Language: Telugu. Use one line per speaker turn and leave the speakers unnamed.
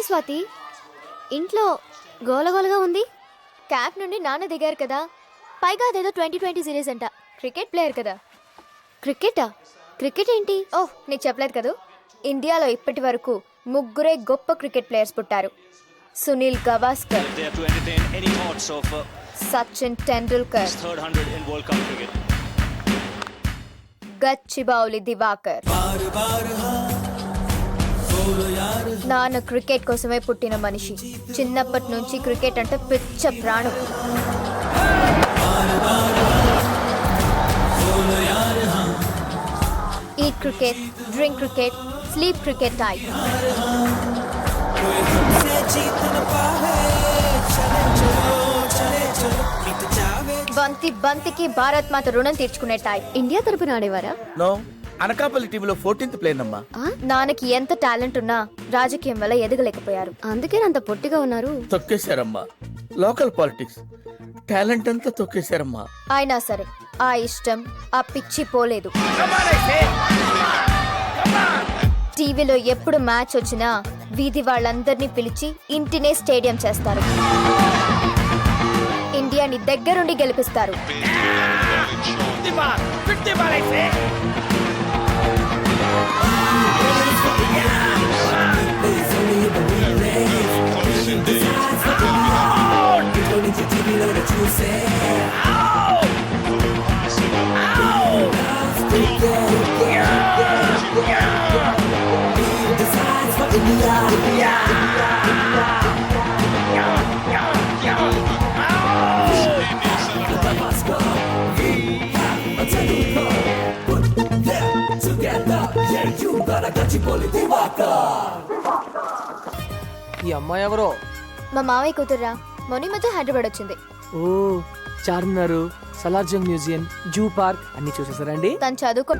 స్వాతి, ఇంట్లో గోలగోలగా ఉంది. క్యాంప్ నుండి నాన్న దిగారు కదా, పైగా అదేదో 2020 సిరీస్ అంట. క్రికెట్ ప్లేయర్ కదా. క్రికెటా? క్రికెట్ ఏంటి? ఓహ్, నీకు చెప్పలేదు కదా. ఇండియాలో ఇప్పటి వరకు ముగ్గురే గొప్ప క్రికెట్ ప్లేయర్స్ పుట్టారు. సునీల్ గవాస్కర్, సచిన్ టెండూల్కర్, గచ్చిబౌలి దివాకర్. నాన్న క్రికెట్ కోసమే పుట్టిన మనిషి. చిన్నప్పటి నుంచి క్రికెట్ అంటే పిచ్చ ప్రాణం. Eat cricket, drink cricket, sleep cricket type. బంతికి భారత్ మాత రుణం తీర్చుకునే టైప్. ఇండియా తరపున ఆడేవారా?
నో, అనకాపల్లి టీంలో 14th ప్లేయర్ అమ్మా.
నాన్నకి ఎంత టాలెంట్ ఉన్నా రాజకీయం వల్ల ఎదగలేకపోయారు. అందుకే అంత పొట్టిగా ఉన్నారు.
తొక్కేశారమ్మా. లోకల్ పాలిటిక్స్ టాలెంట్ అంతా తొక్కేశారమ్మా.
అయినా సరే ఆ ఇష్టం, ఆ పిచ్చి పోలేదు. టీవీలో ఎప్పుడు మ్యాచ్ వచ్చినా వీధి వాళ్ళందరినీ పిలిచి ఇంటినే స్టేడియం చేస్తారు. ఇండియాని దగ్గరుండి గెలిపిస్తారు.
ఈ అమ్మాయి ఎవరో?
మా మావయ్య కూతుర్రా. మొన్న మధ్య హైదరాబాద్ వచ్చింది.
ఓ, Charminar, Salar Jung museum, zoo park అన్ని చూసేసారండి.
తను చదువుకో